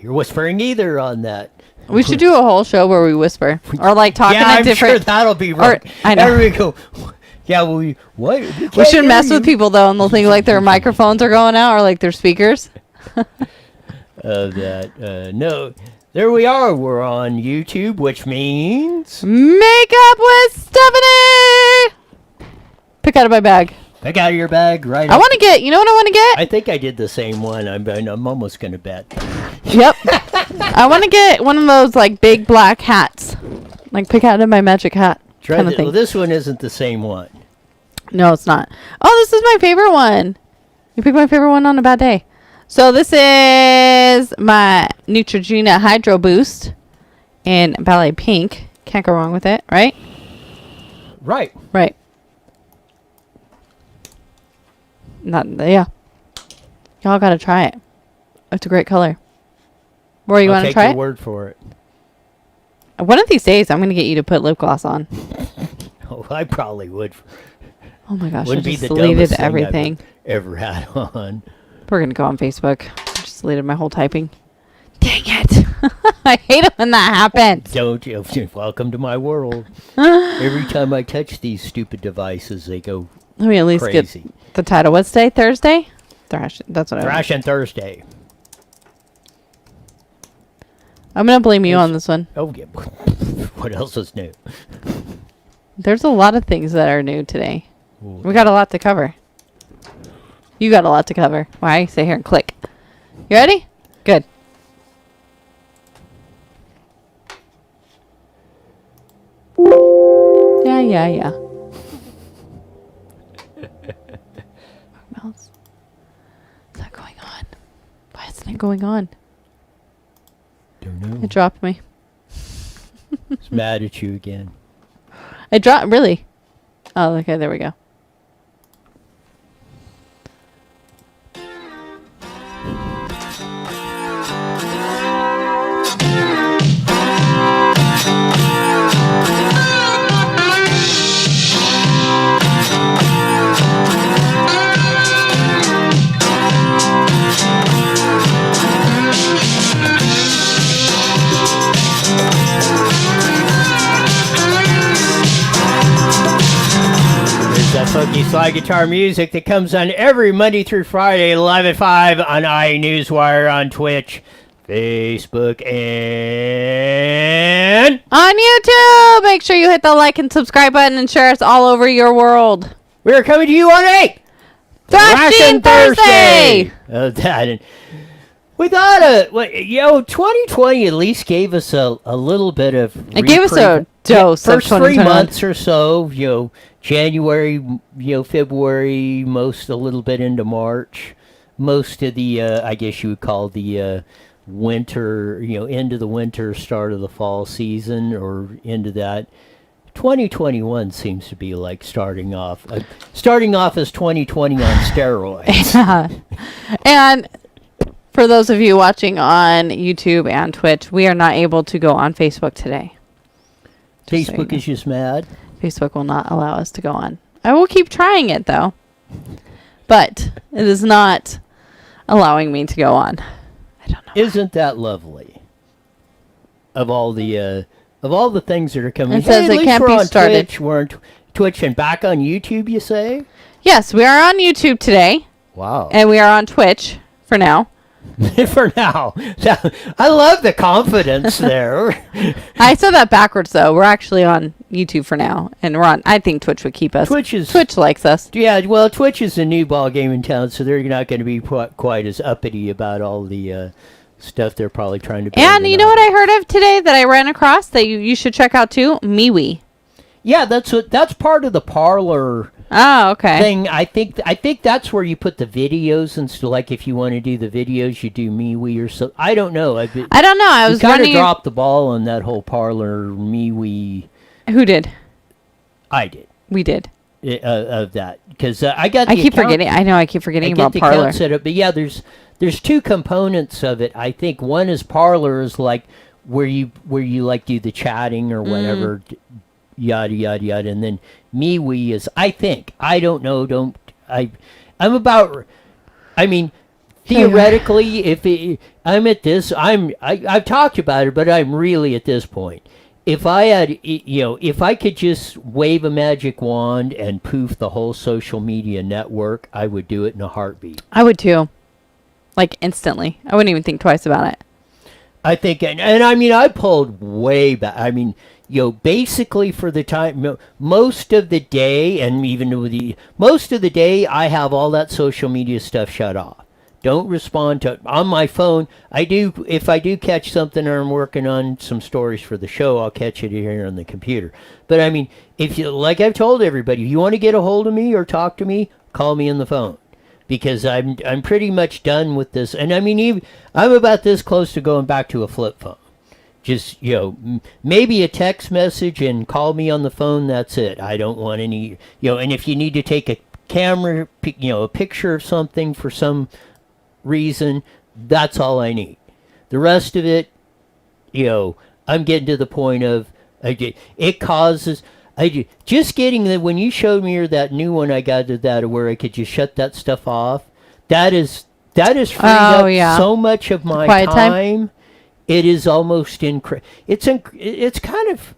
you're whispering either on that. We should do a whole show where we whisper. Or like talking at different... sure that'll be right. I know. There we go. Yeah, well, what? We shouldn't mess with people, though, and they'll think like their microphones are going out or like their speakers. No. There we are. We're on YouTube, which means... Makeup with Stephanie! Pick out of my bag. Pick out of your bag, right? I want to get... You know what I want to get? I think I did the same one. I'm almost going to bet. Yep. I want to get one of those like big black hats. Like pick out of my magic hat kind of thing. Well, this one isn't the same one. No, it's not. Oh, this is my favorite one. You picked my favorite one on a bad day. So this is my Neutrogena Hydro Boost in Ballet Pink. Can't go wrong with it, right? Right. Right. Yeah. Y'all gotta try it. It's a great color. Roy, you want to try it? Take your word for it. One of these days, I'm going to get you to put lip gloss on. Oh, I probably would. Oh my gosh, Wouldn't I just be the deleted dumbest thing everything. I've ever had on. We're going to go on Facebook. I just deleted my whole typing. Dang it. I hate it when that happens. Don't you? Welcome to my world. Every time I touch these stupid devices, they go Let me at least crazy. get the title. What's today? Thursday? Thrash. That's what I Thrashing Thursday. I'm going to blame you on this one. Oh, yeah. What else is new? There's a lot of things that are new today. Ooh. We got a lot to cover. You got a lot to cover. Why? Sit here and click. You ready? Good. Yeah. What else is that going on? Why isn't it going on? Don't know. It dropped me. It's mad at you again. It dropped, really? Oh, okay, there we go. That funky slide guitar music that comes on every Monday through Friday, live at 5 on Newswire, on Twitch, Facebook, and on YouTube. Make sure you hit the like and subscribe button and share us all over your world. We're coming to you on a Thrashing Thursday. We thought, 2020 at least gave us a little bit of. It gave us a dose of first 3 months or so, January, February, most a little bit into March, most of the, I guess you would call the winter, end of the winter, start of the fall season, or into that. 2021 seems to be like starting off as 2020 on steroids. Yeah. And for those of you watching on YouTube and Twitch, we are not able to go on Facebook today. Facebook is just mad. Facebook will not allow us to go on. I will keep trying it, though. But it is not allowing me to go on. I don't know. Isn't that lovely? Of all the things that are coming. It says it can't be started. Twitch. We're on Twitch and back on YouTube, you say? Yes, we are on YouTube today. Wow. And we are on Twitch for now. For now. I love the confidence there. I said that backwards, though. We're actually on YouTube for now. And we're on, I think Twitch would keep us. Twitch likes us. Yeah, well, Twitch is a new ball game in town, so they're not going to be quite as uppity about all the stuff they're probably trying to build. And you know what I heard of today that I ran across that you should check out too? MeWe. Yeah, that's part of the Parlor. Oh, okay. Thing. I think that's where you put the videos and stuff. Like if you want to do the videos, you do MeWe or so. I don't know. I don't know. I was kind of dropped the ball on that whole Parlor MeWe. Who did? I did. We did. Of that because I got. I keep forgetting. I know. I keep forgetting about Parlor. Set up, but yeah, there's two components of it. I think one is Parlor is like where you like do the chatting or whatever. Yada yada yada, and then MeWe is. I think I don't know. I'm about. I mean, theoretically, I've talked about it, but I'm really at this point. If I had, if I could just wave a magic wand and poof the whole social media network, I would do it in a heartbeat. I would too. Like instantly. I wouldn't even think twice about it. I think, and I mean, I pulled way back. I mean, basically for the time, most of the day, and even with most of the day, I have all that social media stuff shut off. Don't respond to on my phone. If I do catch something or I'm working on some stories for the show, I'll catch it here on the computer. But I mean, if you, like I've told everybody, if you want to get a hold of me or talk to me, call me on the phone. Because I'm pretty much done with this. And I mean, I'm about this close to going back to a flip phone. Just, maybe a text message and call me on the phone, that's it. I don't want any, and if you need to take a camera, a picture of something for some reason, that's all I need. The rest of it, I'm getting to the point of, it causes... just getting that when you showed me that new one I got to that where I could just shut that stuff off, that is freed up so much of my time. It is almost it's kind of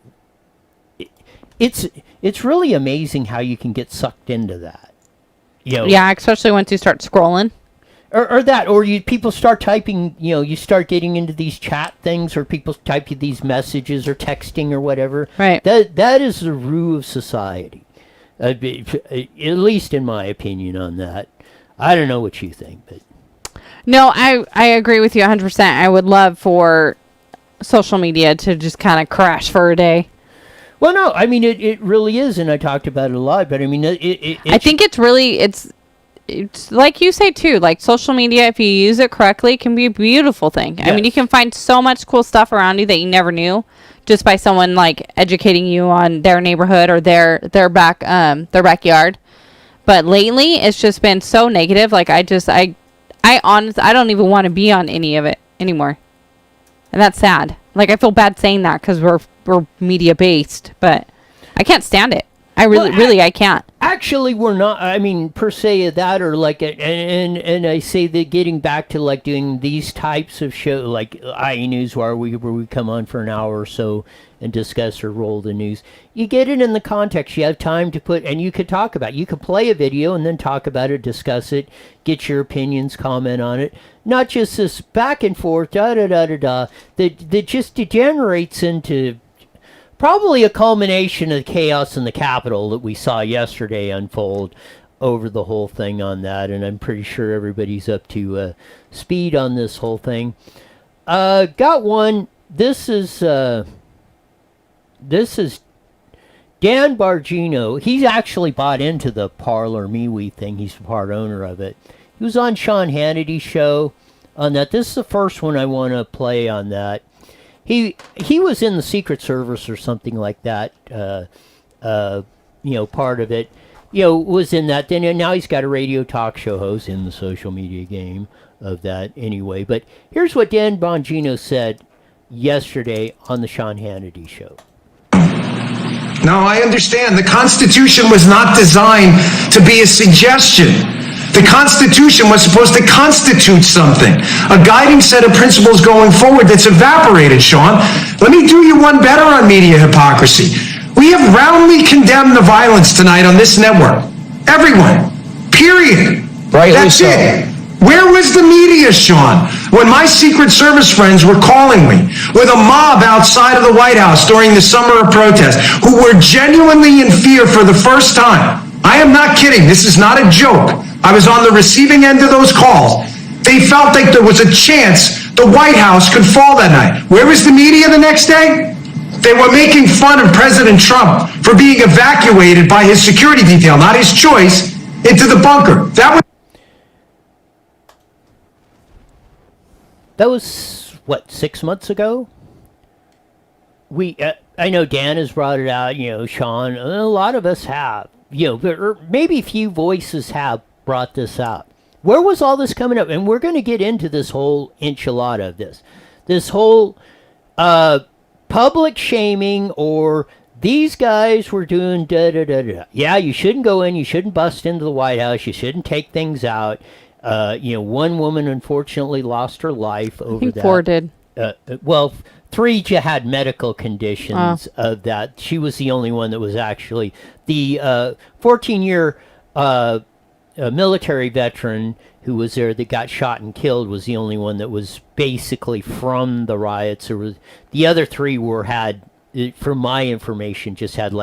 it's really amazing how you can get sucked into that. Yeah, especially once you start scrolling. Or people start typing, you start getting into these chat things, or people type you these messages or texting or whatever. Right. That is the root of society, at least in my opinion on that. I don't know what you think, but no, I agree with you 100%. I would love for social media to just kind of crash for a day. Well, no, I mean it really is, and I talked about it a lot. But I mean, I think it's like you say too, like social media, if you use it correctly, can be a beautiful thing. Yes. I mean, you can find so much cool stuff around you that you never knew just by someone like educating you on their neighborhood or their backyard. But lately it's just been so negative. Like I don't even want to be on any of it anymore. And that's sad. Like I feel bad saying that because we're media based, but I can't stand it. I can't. Actually, we're not. I mean, per se that, or like, and I say that getting back to like doing these types of shows, like IE Newswire, where we come on for an hour or so and discuss or roll the news. You get it in the context. You have time to put, and you could talk about it. You could play a video and then talk about it, discuss it, get your opinions, comment on it. Not just this back and forth, that just degenerates into probably a culmination of the chaos in the Capitol that we saw yesterday unfold over the whole thing on that, and I'm pretty sure everybody's up to speed on this whole thing. Got one. This is Dan Bongino. He's actually bought into the Parler MeWe thing. He's the part owner of it. He was on Sean Hannity's show on that. This is the first one I want to play on that. He was in the Secret Service or something like that, part of it, was in that. Then now he's got a radio talk show host in the social media game of that anyway. But here's what Dan Bongino said yesterday on the Sean Hannity show. No, I understand. The Constitution was not designed to be a suggestion. The Constitution was supposed to constitute something, a guiding set of principles going forward that's evaporated, Sean. Let me do you one better on media hypocrisy. We have roundly condemned the violence tonight on this network. Everyone. Period. That's it. Where was the media, Sean, when my Secret Service friends were calling me with a mob outside of the White House during the summer of protest who were genuinely in fear for the first time? I am not kidding. This is not a joke. I was on the receiving end of those calls. They felt like there was a chance the White House could fall that night. Where was the media the next day? They were making fun of President Trump for being evacuated by his security detail, not his choice, into the bunker. That was, 6 months ago? I know Dan has brought it out, Sean, a lot of us have, or maybe a few voices have brought this out. Where was all this coming up? And we're going to get into this whole enchilada of this. This whole public shaming, or these guys were doing da-da-da-da. Yeah, you shouldn't go in. You shouldn't bust into the White House. You shouldn't take things out. One woman unfortunately lost her life over I think that. 4 did. Well, 3 had medical conditions of that. She was the only one that was actually the 14-year military veteran who was there that got shot and killed was the only one that was basically from the riots. The other 3 had, from my information, just had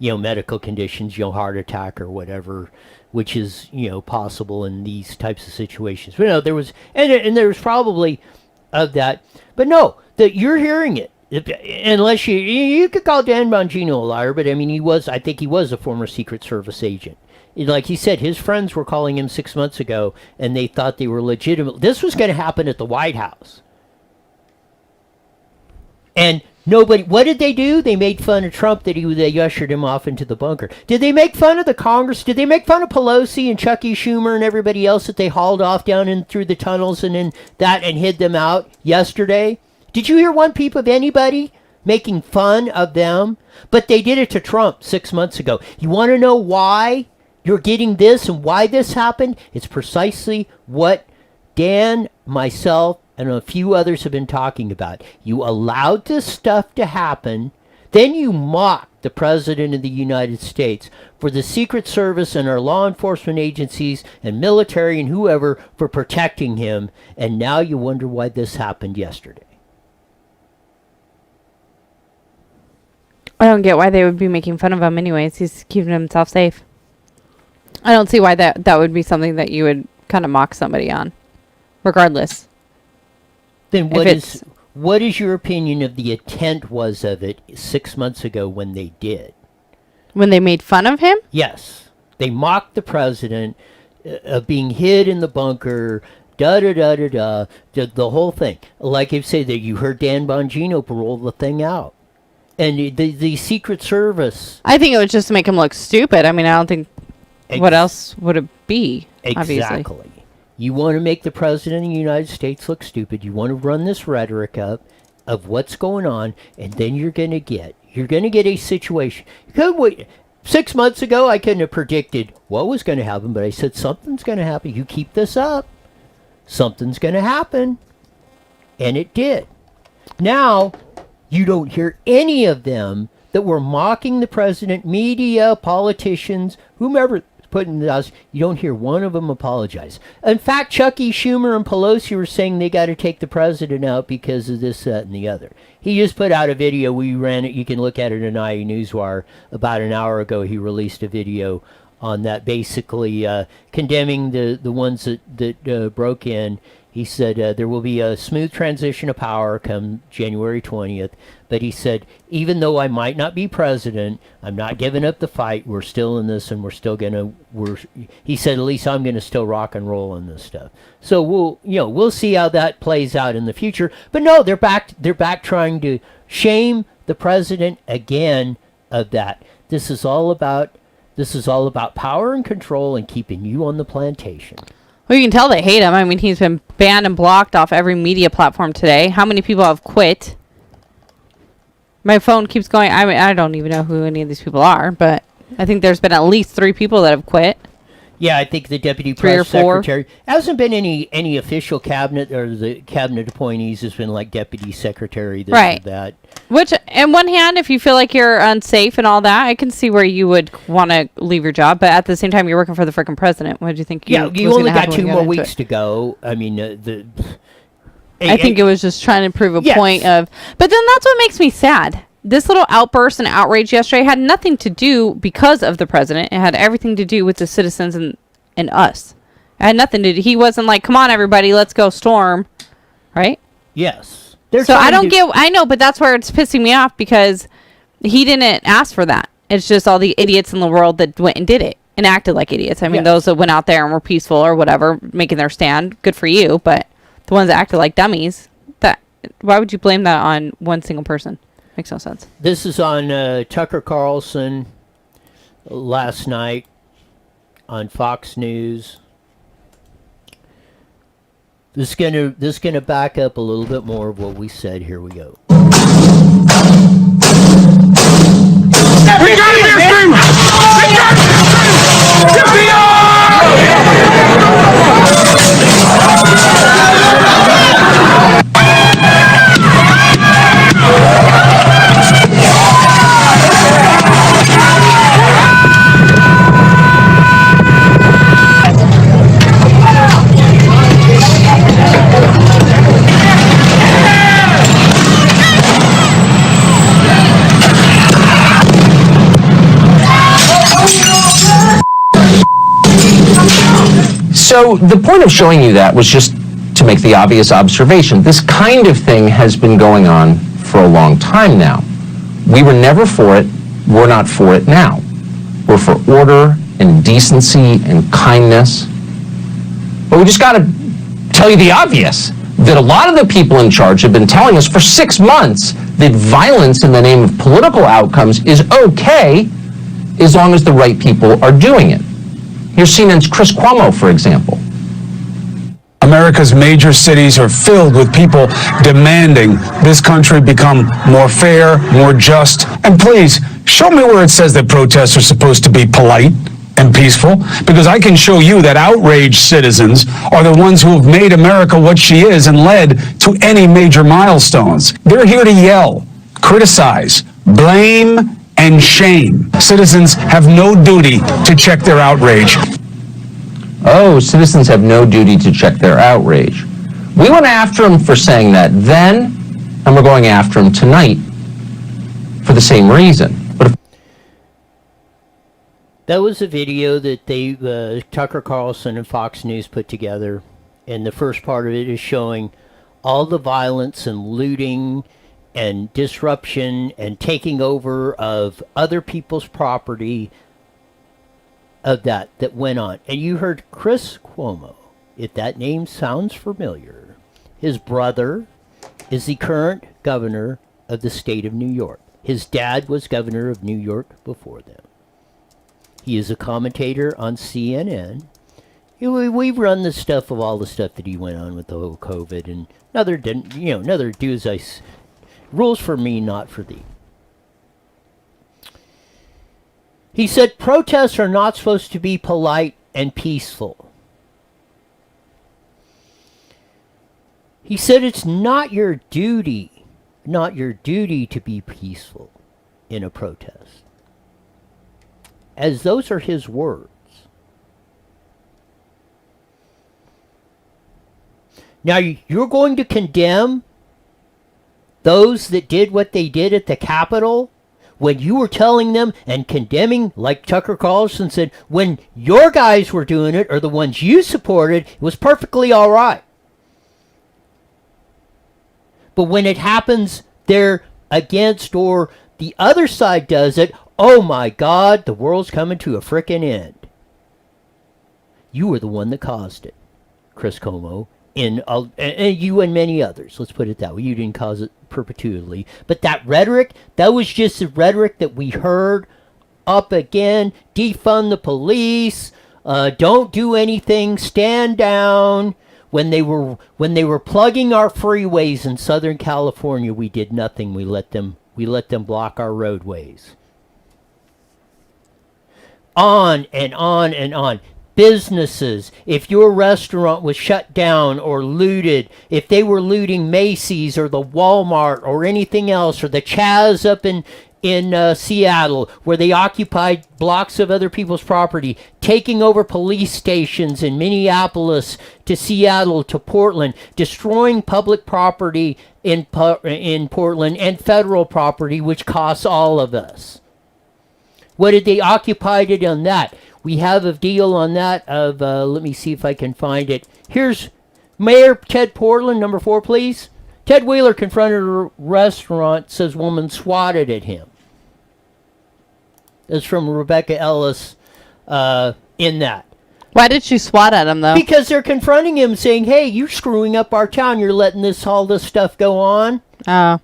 medical conditions, heart attack or whatever, which is possible in these types of situations. But no, there was and there was probably of that, but no, that you're hearing it. Unless you could call Dan Bongino a liar, but I mean I think he was a former Secret Service agent. Like he said, his friends were calling him 6 months ago, and they thought they were legitimate. This was going to happen at the White House. And nobody, what did they do? They made fun of Trump that they ushered him off into the bunker. Did they make fun of the Congress? Did they make fun of Pelosi and Chucky Schumer and everybody else that they hauled off down in through the tunnels and hid them out yesterday? Did you hear one peep of anybody making fun of them? But they did it to Trump 6 months ago. You want to know why you're getting this and why this happened? It's precisely what Dan, myself, and a few others have been talking about. You allowed this stuff to happen, then you mocked the President of the United States for the Secret Service and our law enforcement agencies and military and whoever for protecting him, and now you wonder why this happened yesterday. I don't get why they would be making fun of him anyways. He's keeping himself safe. I don't see why that would be something that you would kind of mock somebody on, regardless. Then what is your opinion of the intent was of it 6 months ago when they did? When they made fun of him? Yes. They mocked the president of being hid in the bunker, the whole thing. Like I say, that you heard Dan Bongino roll the thing out. And the Secret Service. I think it was just to make him look stupid. I mean, I don't think... what else would it be? Exactly. Obviously. You want to make the President of the United States look stupid. You want to run this rhetoric up of what's going on, and then you're going to get a situation. 6 months ago, I couldn't have predicted what was going to happen, but I said something's going to happen. You keep this up, something's going to happen, and it did. Now, you don't hear any of them that were mocking the president, media, politicians, whomever putting this. You don't hear one of them apologize. In fact, Chucky Schumer and Pelosi were saying they got to take the president out because of this, that, and the other. He just put out a video. We ran it. You can look at it in Newswire. About an hour ago, he released a video on that, basically condemning the ones that broke in. He said there will be a smooth transition of power come January 20th. But he said, even though I might not be president, I'm not giving up the fight. We're still in this, and we're still he said, at least I'm going to still rock and roll on this stuff. So we'll see how that plays out in the future. But no, they're back trying to shame the president again of that. This is all about power and control and keeping you on the plantation. Well, you can tell they hate him. I mean, he's been banned and blocked off every media platform today. How many people have quit? My phone keeps going. I mean, I don't even know who any of these people are, but I think there's been at least 3 people that have quit. Yeah, I think the deputy 3 or press 4. secretary hasn't been any official cabinet, or the cabinet appointees has been like deputy secretary, this right. or that. Which, on one hand, if you feel like you're unsafe and all that, I can see where you would want to leave your job. But at the same time, you're working for the freaking president. What do you think? You only got 2 more weeks to go. I mean, I think it was just trying to prove a point of. But then that's what makes me sad. This little outburst and outrage yesterday had nothing to do because of the president. It had everything to do with the citizens and us. It had nothing to do. He wasn't like, come on, everybody, let's go storm. Right? Yes. So I know, but that's where it's pissing me off, because he didn't ask for that. It's just all the idiots in the world that went and did it and acted like idiots. I mean, those that went out there and were peaceful or whatever, making their stand, good for you. But the ones that acted like dummies, why would you blame that on one single person? Makes no sense. This is on Tucker Carlson last night on Fox News. This is gonna back up a little bit more of what we said. Here we go. We got it, Houston! We got it! So the point of showing you that was just to make the obvious observation. This kind of thing has been going on for a long time now. We were never for it. We're not for it now. We're for order and decency and kindness. But we just got to tell you the obvious, that a lot of the people in charge have been telling us for 6 months that violence in the name of political outcomes is okay as long as the right people are doing it. Here's CNN's Chris Cuomo, for example. America's major cities are filled with people demanding this country become more fair, more just. And please, show me where it says that protests are supposed to be polite and peaceful, because I can show you that outraged citizens are the ones who have made America what she is and led to any major milestones. They're here to yell, criticize, blame, and shame. Citizens have no duty to check their outrage. Oh, citizens have no duty to check their outrage. We went after him for saying that then, and we're going after him tonight for the same reason. But if That was a video that Tucker Carlson and Fox News put together, and the first part of it is showing all the violence and looting and disruption and taking over of other people's property of that went on. And you heard Chris Cuomo, if that name sounds familiar. His brother is the current governor of the state of New York. His dad was governor of New York before them. He is a commentator on CNN. We've run the stuff of all the stuff that he went on with the whole COVID, and another do as I rules for me, not for thee. He said protests are not supposed to be polite and peaceful. He said it's not your duty to be peaceful in a protest. As those are his words. Now you're going to condemn those that did what they did at the Capitol when you were telling them and condemning, like Tucker Carlson said, when your guys were doing it or the ones you supported, it was perfectly all right. But when it happens they're against or the other side does it, oh my God, the world's coming to a frickin' end. You were the one that caused it, Chris Cuomo, and you and many others. Let's put it that way. You didn't cause it perpetually. But that rhetoric, that was just the rhetoric that we heard up again. Defund the police. Don't do anything. Stand down. When they were plugging our freeways in Southern California, we did nothing. We let them block our roadways. On and on and on. Businesses, if your restaurant was shut down or looted, if they were looting Macy's or the Walmart or anything else, or the Chaz up in Seattle, where they occupied blocks of other people's property, taking over police stations in Minneapolis to Seattle to Portland, destroying public property in Portland and federal property, which costs all of us. What did they occupy it on that? We have a deal on that of, let me see if I can find it. Here's Mayor Ted Portland, number 4, please. Ted Wheeler confronted a restaurant, says woman swatted at him. That's from Rebecca Ellis in that. Why did she swat at him, though? Because they're confronting him saying, hey, you're screwing up our town. You're letting all this stuff go on. Oh.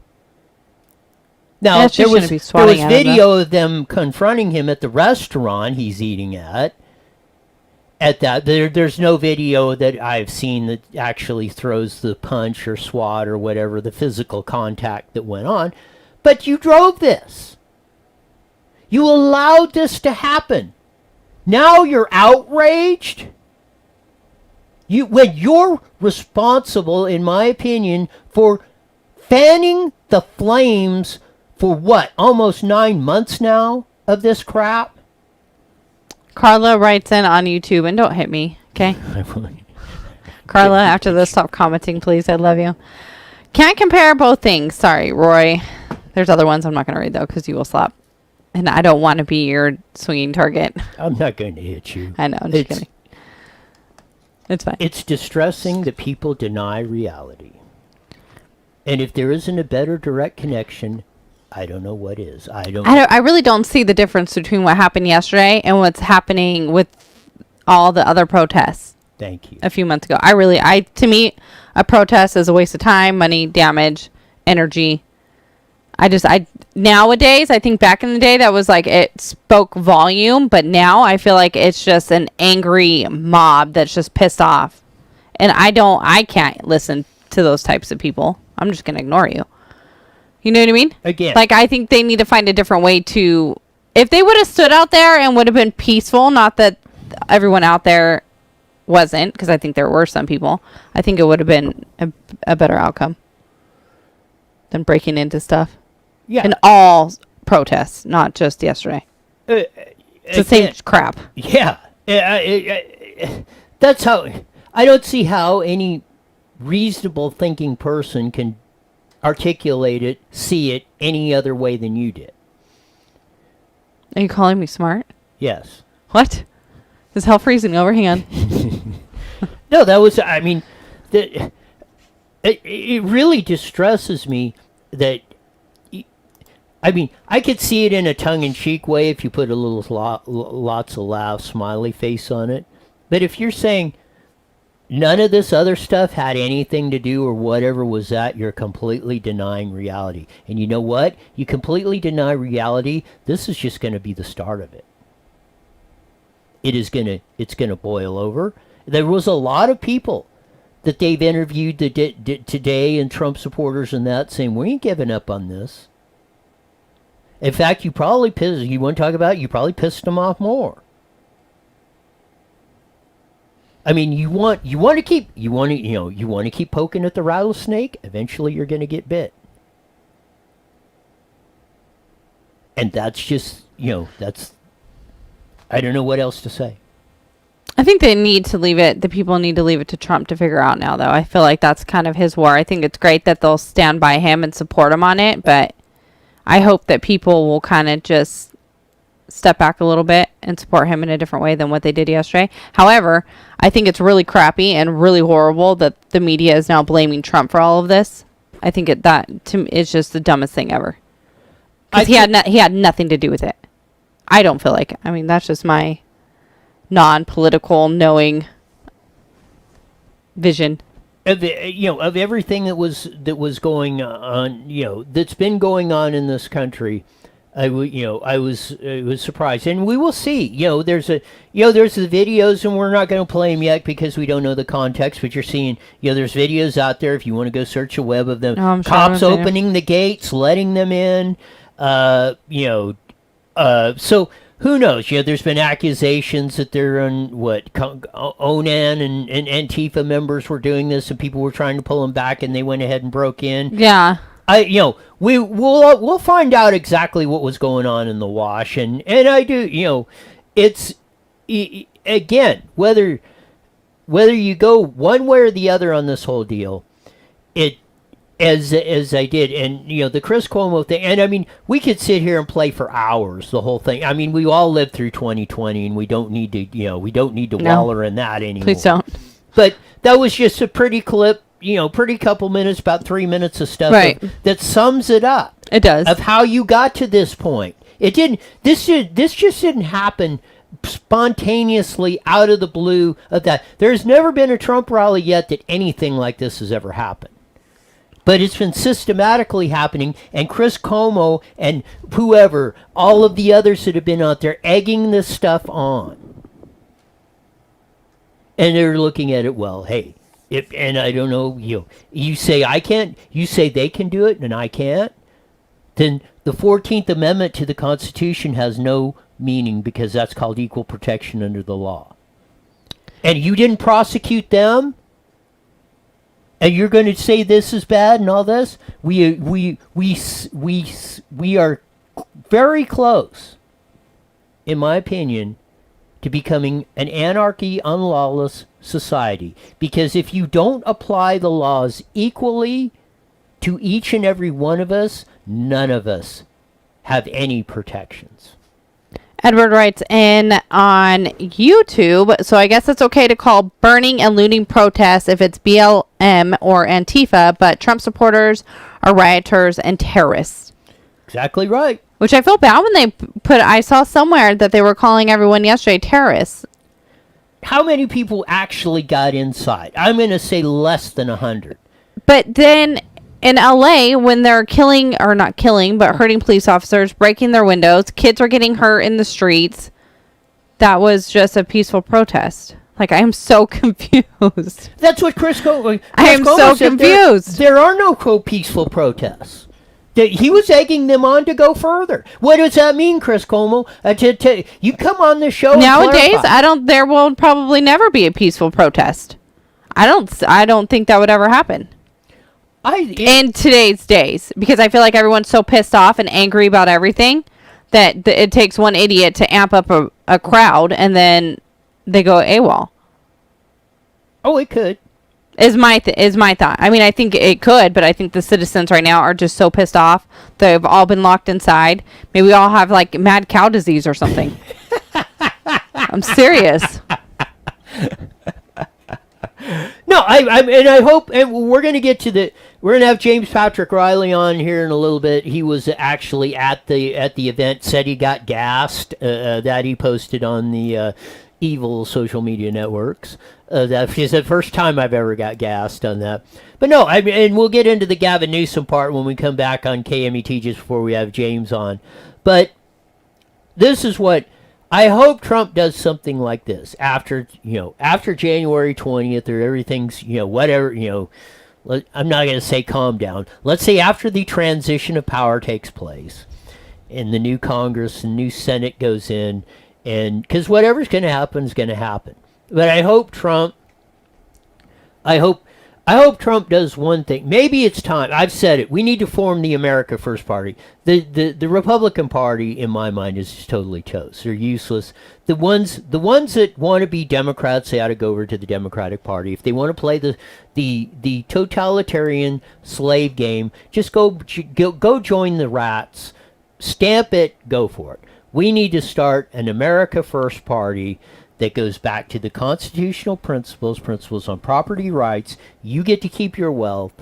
Now, there was video him, of them confronting him at the restaurant he's eating at that. There's no video that I've seen that actually throws the punch or swat or whatever, the physical contact that went on. But you drove this. You allowed this to happen. Now you're outraged. When you're responsible, in my opinion, for fanning the flames for what, almost 9 months now of this crap? Carla writes in on YouTube, and don't hit me, okay? Carla, after this, stop commenting, please. I love you. Can't compare both things. Sorry, Roy. There's other ones I'm not going to read, though, because you will slap. And I don't want to be your swinging target. I'm not going to hit you. I know, I'm just kidding. It's fine. It's distressing that people deny reality. And if there isn't a better direct connection, I don't know what is. I really don't see the difference between what happened yesterday and what's happening with all the other protests Thank you. a few months ago. To me, a protest is a waste of time, money, damage, energy. Nowadays, I think back in the day that was like, it spoke volume, but now I feel like it's just an angry mob that's just pissed off. And I can't listen to those types of people. I'm just going to ignore you. You know what I mean? Again. Like, I think they need to find a different way to, if they would have stood out there and would have been peaceful, not that everyone out there wasn't, because I think there were some people, I think it would have been a better outcome than breaking into stuff. Yeah. In all protests, not just yesterday. It's the same crap. Yeah. That's how, I don't see how any reasonable thinking person can articulate it, see it any other way than you did. Are you calling me smart? Yes. What? Is hell freezing over? Hang on. No, that was, I mean, it really distresses me that, I mean, I could see it in a tongue-in-cheek way if you put a little lots of laugh smiley face on it. But if you're saying none of this other stuff had anything to do or whatever was that, you're completely denying reality. And you know what? You completely deny reality, this is just going to be the start of it. It's going to boil over. There was a lot of people that they've interviewed today, and Trump supporters and that, saying, we ain't giving up on this. In fact, you probably pissed them off more. I mean, you want to keep poking at the rattlesnake. Eventually, you're going to get bit, and that's just I don't know what else to say. I think they need to leave it. The people need to leave it to Trump to figure out now, though. I feel like that's kind of his war. I think it's great that they'll stand by him and support him on it, but I hope that people will kind of just step back a little bit and support him in a different way than what they did yesterday. However, I think it's really crappy and really horrible that the media is now blaming Trump for all of this. I think it's just the dumbest thing ever. Because he had nothing to do with it. I don't feel like it. I mean, that's just my non-political knowing vision. Of everything that was going on, that's been going on in this country, I was surprised, and we will see. There's the videos, and we're not going to play them yet because we don't know the context. But you're seeing, there's videos out there if you want to go search the web of them. Oh, cops opening the gates, letting them in. So who knows? There's been accusations that they're on Onan and Antifa members were doing this, and people were trying to pull them back, and they went ahead and broke in. Yeah. We'll find out exactly what was going on in the wash, and I do, it's again, whether you go one way or the other on this whole deal, as I did, and the Chris Cuomo thing, and I mean, we could sit here and play for hours the whole thing. I mean, we all lived through 2020, and we don't need to waller in that anymore. Please don't. But that was just a pretty clip. Pretty couple minutes, about 3 minutes of stuff that sums it up. It does. Of how you got to this point. It didn't. This just didn't happen spontaneously out of the blue. Of that, there's never been a Trump rally yet that anything like this has ever happened. But it's been systematically happening, and Chris Cuomo and whoever, all of the others that have been out there egging this stuff on, and they're looking at it. Well, hey. And I don't know, you say I can't, you say they can do it and I can't, then the 14th Amendment to the Constitution has no meaning because that's called equal protection under the law. And you didn't prosecute them? And you're going to say this is bad and all this? We are very close, in my opinion, to becoming an anarchy, unlawless society. Because if you don't apply the laws equally to each and every one of us, none of us have any protections. Edward writes in on YouTube, so I guess it's okay to call burning and looting protests if it's BLM or Antifa, but Trump supporters are rioters and terrorists. Exactly right. Which I feel bad when they I saw somewhere that they were calling everyone yesterday terrorists. How many people actually got inside? I'm going to say less than 100. But then in LA, when they're killing, or not killing, but hurting police officers, breaking their windows, kids are getting hurt in the streets, that was just a peaceful protest. Like, I am so confused. That's what Chris Cuomo I am so said. confused. There are no peaceful protests. He was egging them on to go further. What does that mean, Chris Cuomo? You come on the show Nowadays, and clarify. there will probably never be a peaceful protest. I don't think that would ever happen. In today's days, because I feel like everyone's so pissed off and angry about everything that it takes one idiot to amp up a crowd and then they go AWOL. Oh, it could. Is my thought. I mean, I think it could, but I think the citizens right now are just so pissed off. They've all been locked inside. Maybe we all have like mad cow disease or something. I'm serious. No, I hope, and we're going to have James Patrick Riley on here in a little bit. He was actually at the event, said he got gassed, that he posted on the evil social media networks. That is the first time I've ever got gassed on that. But no, and we'll get into the Gavin Newsom part when we come back on KMET just before we have James on. But this is what I hope Trump does something like this after January 20th or everything's, whatever, I'm not going to say calm down. Let's say after the transition of power takes place and the new Congress and new Senate goes in, and because whatever's going to happen is going to happen. But I hope Trump does one thing. Maybe it's time. I've said it. We need to form the America First Party. The Republican Party, in my mind, is just totally toast. They're useless. The ones that want to be Democrats, they ought to go over to the Democratic Party. If they want to play the totalitarian slave game, just go join the rats. Stamp it. Go for it. We need to start an America First Party that goes back to the constitutional principles on property rights. You get to keep your wealth,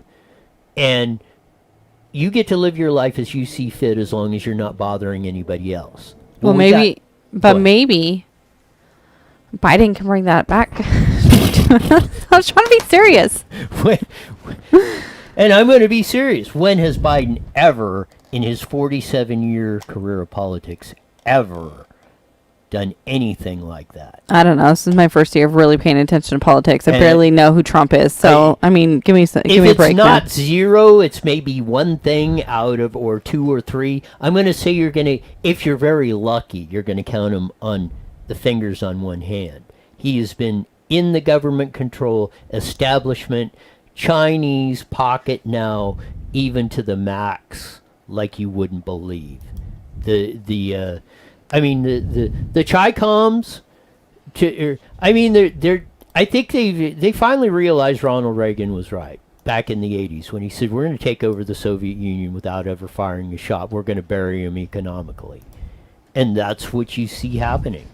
and you get to live your life as you see fit as long as you're not bothering anybody else. Well, maybe Biden can bring that back. I was trying to be serious. And I'm going to be serious. When has Biden ever, in his 47-year career of politics, ever done anything like that? I don't know. This is my first year of really paying attention to politics. I barely know who Trump is. So, give me a break. If it's not zero, it's maybe one thing out of, or two or three. I'm going to say if you're very lucky, you're going to count him on the fingers on one hand. He has been in the government control establishment, Chinese pocket now, even to the max, like you wouldn't believe. The Chi-Coms, I think they finally realized Ronald Reagan was right back in the 80s when he said, we're going to take over the Soviet Union without ever firing a shot. We're going to bury them economically. And that's what you see happening.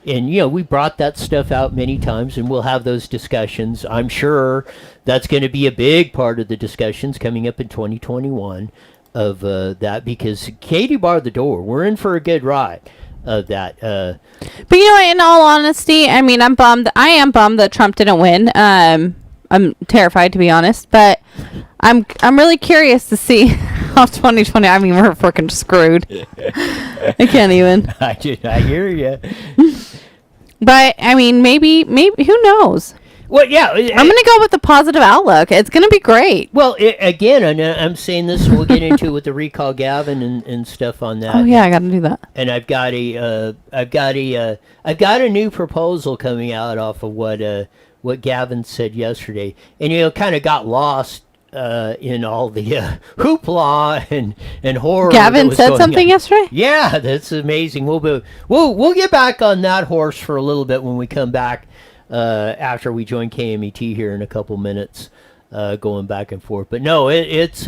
And, we brought that stuff out many times, and we'll have those discussions. I'm sure that's going to be a big part of the discussions coming up in 2021. Of that, because Katie barred the door. We're in for a good ride of that. But in all honesty, I mean, I'm bummed. I am bummed that Trump didn't win. I'm terrified, to be honest. But I'm really curious to see how 2020. I mean, we're freaking screwed. I can't even. I hear you. But I mean, maybe who knows? Well, yeah. I'm going to go with the positive outlook. It's going to be great. Well, again, I'm saying this, we'll get into it with the recall Gavin and stuff on that. Oh, yeah, I got to do that. And I've got a new proposal coming out off of what Gavin said yesterday. And, kind of got lost in all the hoopla and horror. Gavin said something yesterday? Yeah, that's amazing. We'll get back on that horse for a little bit when we come back. After we join KMET here in a couple minutes, going back and forth. But no, it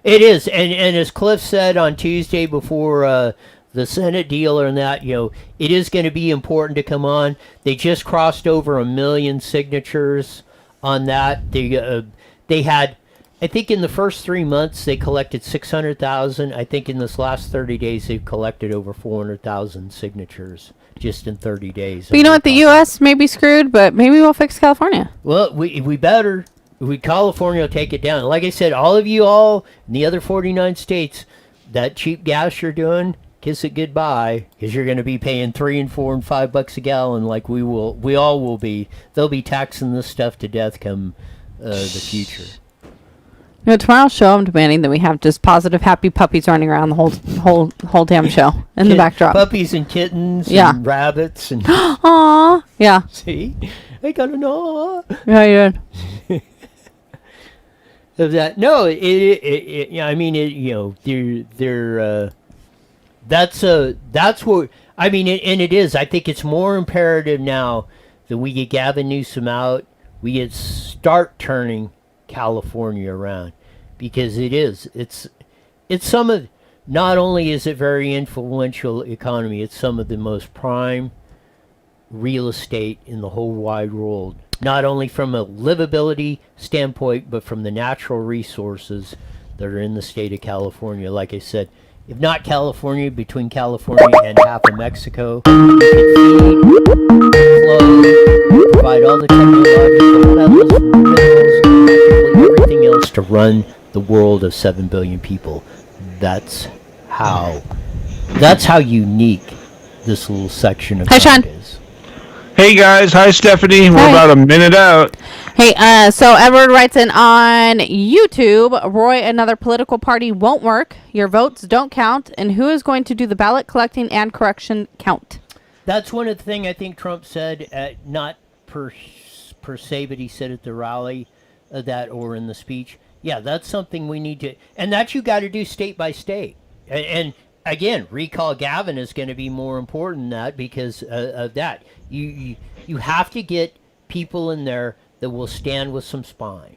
is. And as Cliff said on Tuesday before the Senate deal and that, it is going to be important to come on. They just crossed over 1 million signatures on that. They had, I think in the first 3 months, they collected 600,000. I think in this last 30 days, they've collected over 400,000 signatures just in 30 days. But you know what? The U.S. may be screwed, but maybe we'll fix California. Well, we better. California will take it down. Like I said, all of you all in the other 49 states, that cheap gas you're doing, kiss it goodbye, because you're going to be paying $3 and $4 and $5 a gallon like we all will be. They'll be taxing this stuff to death come the future. Tomorrow's show, I'm demanding that we have just positive, happy puppies running around the whole damn show in the backdrop. Puppies and kittens and rabbits and... Aww. Yeah. See? I got an aw. Yeah, you did. Of that. No, that's what, and it is. I think it's more imperative now that we get Gavin Newsom out, we start turning California around, because it's some of, not only is it very influential economy, it's some of the most prime real estate in the whole wide world, not only from a livability standpoint, but from the natural resources that are in the state of California. Like I said, if not California, between California and half of Mexico, you can feed, flow, provide all the technological metals, minerals, everything else to run the world of 7 billion people. That's how unique this little section of America is. Hey guys, hi Stephanie. We're about a minute out. Hey, so Edward writes in on YouTube, Roy, another political party won't work. Your votes don't count. And who is going to do the ballot collecting and correction count? That's one of the things I think Trump said, not per se, but he said at the rally that, or in the speech. Yeah, that's something we need to, and that you got to do state by state. And again, recall Gavin is going to be more important than that, because of that. You have to get people in there that will stand with some spine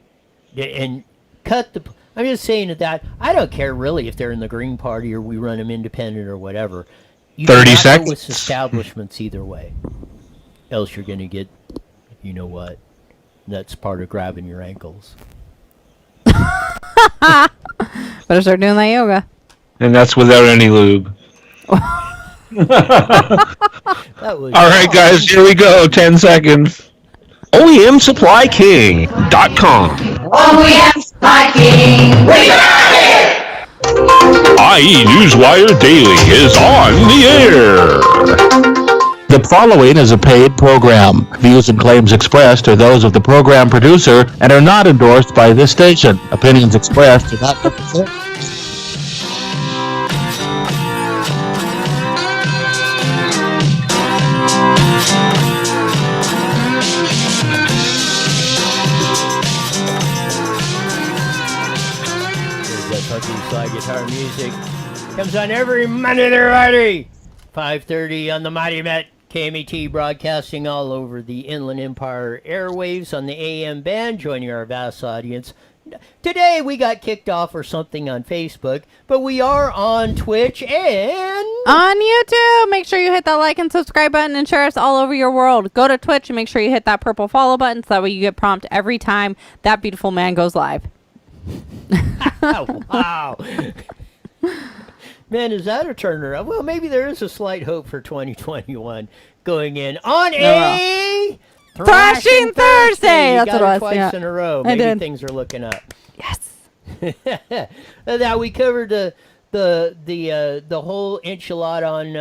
and cut the. I'm just saying that I don't care really if they're in the Green Party or we run them independent or whatever. You 30 seconds with establishments either way, else you're going to get, you know what? That's part of grabbing your ankles. Better start doing that yoga. And that's without any lube. All right, guys, here we go. 10 seconds. OEMSupplyKing.com. OEM Supply King. We got it! IE Newswire Daily is on the air. The following is a paid program. Views and claims expressed are those of the program producer and are not endorsed by this station. Opinions expressed are not represented. Slide guitar music comes on every Monday through Friday, 5:30 on the Mighty Met KMET, broadcasting all over the Inland Empire airwaves on the AM band, joining our vast audience. Today we got kicked off or something on Facebook, but we are on Twitch and on YouTube. Make sure you hit that like and subscribe button and share us all over your world. Go to Twitch and make sure you hit that purple follow button so that way you get prompt every time that beautiful man goes live. Wow. Man, is that a turnaround? Well, maybe there is a slight hope for 2021 going in on a Thrashing Thursday. You That's got what it was. twice in a row. I Maybe did. things are looking up. Yes. Now we covered the whole enchilada on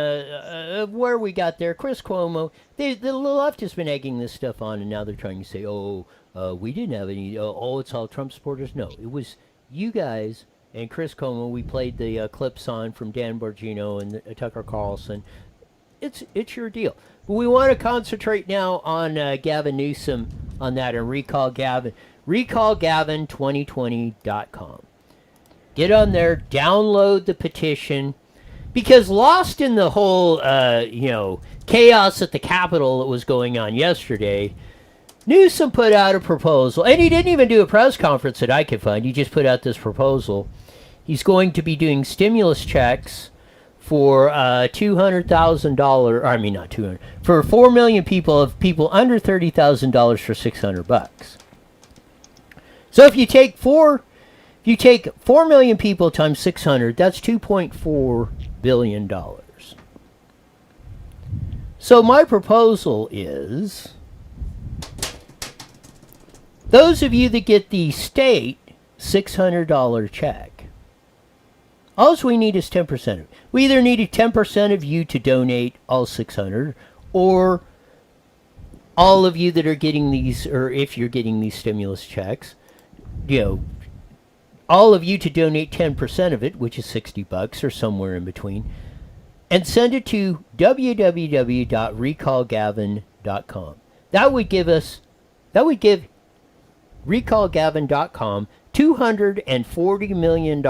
where we got there. Chris Cuomo. The left has been egging this stuff on, and now they're trying to say, we didn't have any. It's all Trump supporters. No, it was you guys and Chris Cuomo. We played the clips on from Dan Bongino and Tucker Carlson. It's your deal. But we want to concentrate now on Gavin Newsom on that, and recall Gavin. RecallGavin2020.com. Get on there, download the petition, because lost in the whole chaos at the Capitol that was going on yesterday, Newsom put out a proposal, and he didn't even do a press conference that I could find. He just put out this proposal. He's going to be doing stimulus checks for $200,000. I mean, not 200. For 4 million people of people under $30,000 for $600. So if you take 4 million people times 600, that's $2.4 billion. So my proposal is, those of you that get the state $600 check, all we need is 10% of it. We either need 10% of you to donate all 600, or all of you that are getting these, or if you're getting these stimulus checks, all of you to donate 10% of it, which is $60 or somewhere in between, and send it to www.recallgavin.com. That would give recallgavin.com $240 million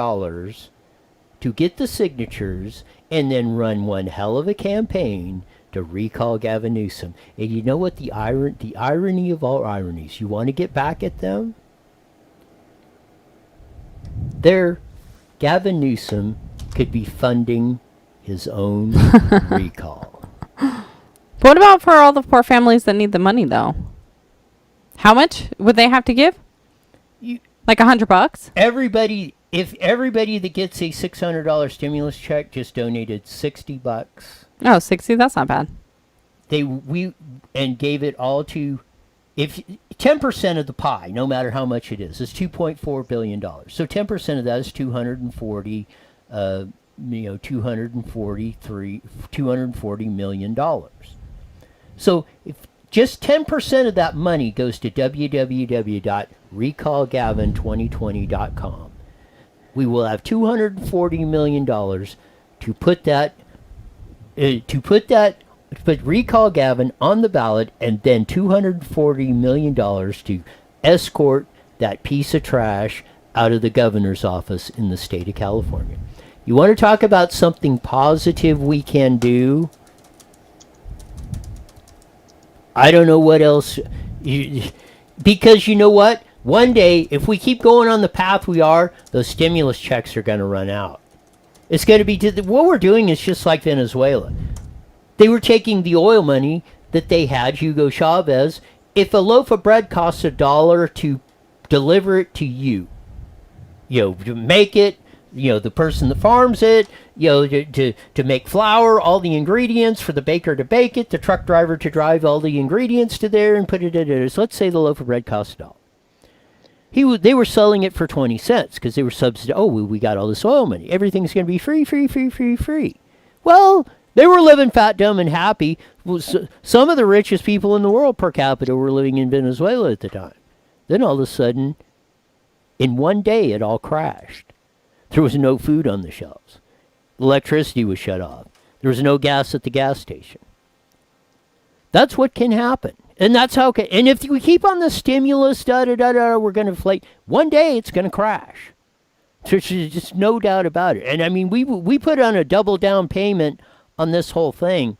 to get the signatures and then run one hell of a campaign to recall Gavin Newsom. And you know what the irony of all ironies? You want to get back at them? Gavin Newsom could be funding his own recall. What about for all the poor families that need the money, though? How much would they have to give? Like $100? If everybody that gets a $600 stimulus check just donated $60. Oh, 60? That's not bad. And gave it all to, if 10% of the pie, no matter how much it is $2.4 billion. So 10% of that is $240 million. So if just 10% of that money goes to www.recallgavin2020.com, we will have $240 million to put Recall Gavin on the ballot, and then $240 million to escort that piece of trash out of the governor's office in the state of California. You want to talk about something positive we can do? I don't know what else. Because you know what? One day, if we keep going on the path we are, those stimulus checks are going to run out. It's going to be, what we're doing is just like Venezuela. They were taking the oil money that they had, Hugo Chavez. If a loaf of bread costs $1 to deliver it to you, to make it, the person that farms it, to make flour, all the ingredients for the baker to bake it, the truck driver to drive all the ingredients to there and put it in it. So let's say the loaf of bread costs $1. They were selling it for 20 cents because they were subsidized. Oh, we got all this oil money. Everything's going to be free. Well, they were living fat, dumb, and happy. Some of the richest people in the world per capita were living in Venezuela at the time. Then all of a sudden, in one day, it all crashed. There was no food on the shelves. Electricity was shut off. There was no gas at the gas station. That's what can happen. And that's how, and if we keep on the stimulus, we're going to inflate. One day it's going to crash. There's just no doubt about it. And I mean, we put on a double down payment on this whole thing,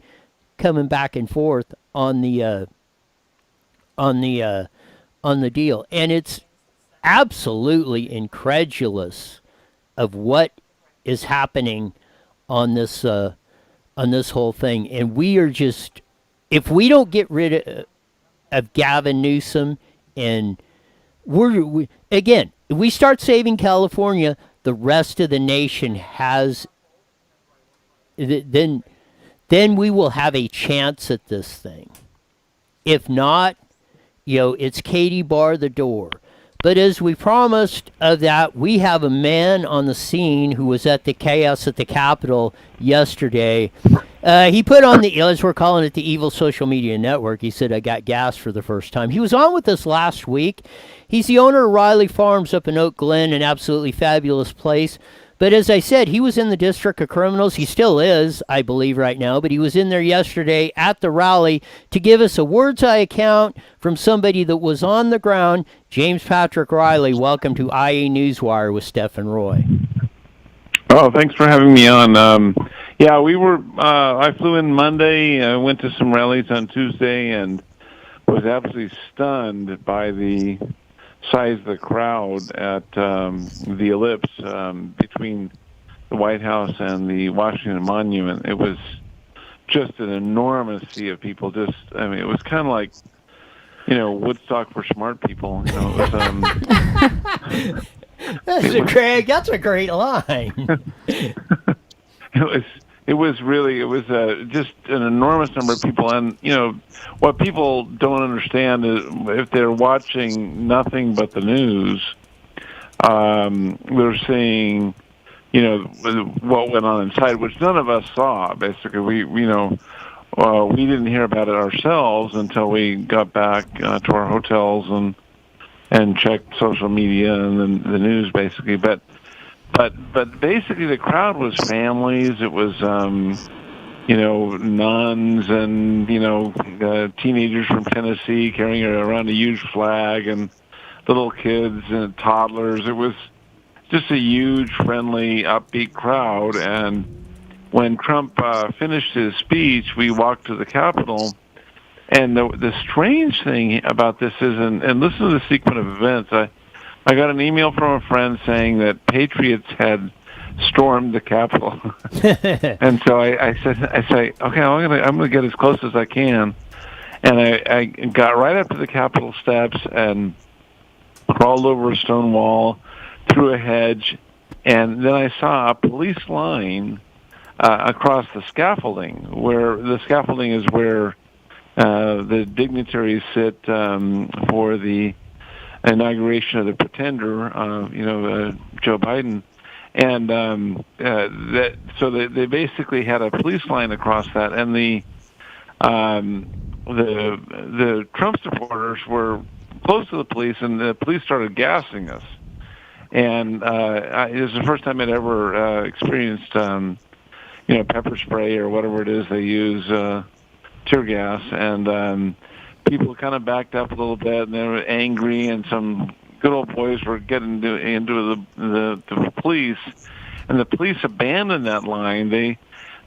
coming back and forth on the deal, and it's absolutely incredulous of what is happening on this whole thing. And we are just, if we don't get rid of Gavin Newsom, and if we start saving California, the rest of the nation has, then we will have a chance at this thing. If not, it's Katie bar the door. But as we promised of that, we have a man on the scene who was at the chaos at the Capitol yesterday. He put on as we're calling it, the evil social media network. He said, I got gas for the first time. He was on with us last week. He's the owner of Riley Farms up in Oak Glen, an absolutely fabulous place. But as I said, he was in the District of Criminals. He still is, I believe, right now. But he was in there yesterday at the rally to give us a word's eye account from somebody that was on the ground. James Patrick Riley, welcome to IA Newswire with Steph and Roy. Oh, thanks for having me on. I flew in Monday, went to some rallies on Tuesday, and was absolutely stunned by the size of the crowd at the Ellipse between the White House and the Washington Monument, it was just an enormous sea of people. It was kind of like, Woodstock for smart people. It was, Craig, that's a great line. It was just an enormous number of people, and what people don't understand is if they're watching nothing but the news, they're seeing what went on inside, which none of us saw. Basically, we didn't hear about it ourselves until we got back to our hotels and checked social media and the news, basically. But basically, the crowd was families. It was nuns and teenagers from Tennessee carrying around a huge flag, and little kids and toddlers. It was just a huge, friendly, upbeat crowd. And when Trump finished his speech, we walked to the Capitol. And the strange thing about this is, and listen to the sequence of events. I got an email from a friend saying that patriots had stormed the Capitol, and so I say, okay, I'm gonna get as close as I can, and I got right up to the Capitol steps and crawled over a stone wall, through a hedge, and then I saw a police line across the scaffolding, where the scaffolding is where the dignitaries sit for the inauguration of the pretender, Joe Biden, and so they basically had a police line across that, and the Trump supporters were close to the police, and the police started gassing us, and it was the first time I'd ever experienced pepper spray or whatever it is they use, tear gas, and people kind of backed up a little bit, and they were angry, and some good old boys were getting into the police, and the police abandoned that line. They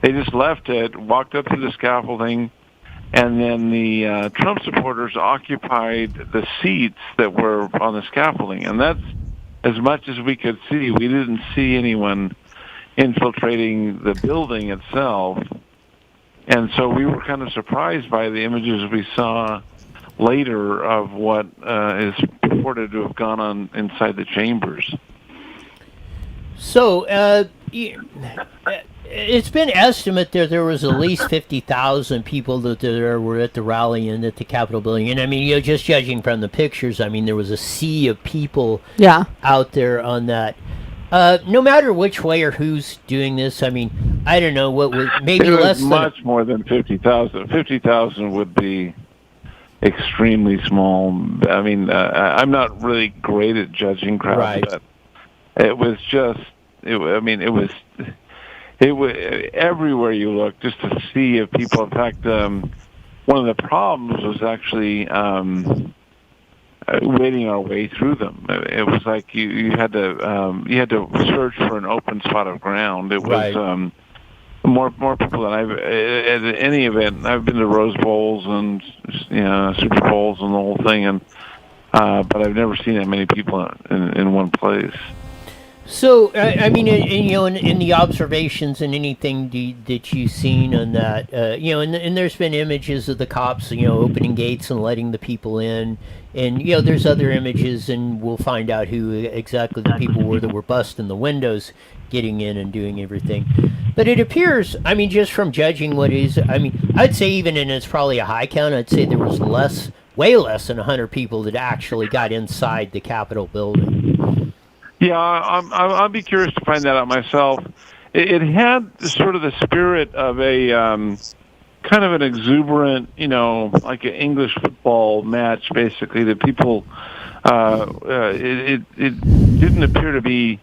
just left it, walked up to the scaffolding, and then the Trump supporters occupied the seats that were on the scaffolding, and that's as much as we could see. We didn't see anyone infiltrating the building itself. And so we were kind of surprised by the images we saw later of what is purported to have gone on inside the chambers. So, it's been estimated there was at least 50,000 people that were at the rally and at the Capitol building. And I mean, just judging from the pictures, I mean, there was a sea of people out there on that. No matter which way or who's doing this, I mean, I don't know what would maybe it was less much more than 50,000. 50,000 would be extremely small. I mean, I'm not really great at judging crowds, but it was just. It was everywhere you look, just a sea of people. In fact, one of the problems was actually wading our way through them. It was like you had to search for an open spot of ground. It was more people than I've at any event. I've been to Rose Bowls and Super Bowls and the whole thing, and but I've never seen that many people in one place. So, I mean, in the observations and anything that you've seen on that, and there's been images of the cops, opening gates and letting the people in, and, there's other images, and we'll find out who exactly the people were that were busting the windows, getting in and doing everything. But it appears, I mean, just from judging what is, I mean, I'd say even, and it's probably a high count, I'd say there was way less than 100 people that actually got inside the Capitol building. Yeah, I'll be curious to find that out myself. It had sort of the spirit of a kind of an exuberant, like an English football match, basically. That people, it didn't appear to be,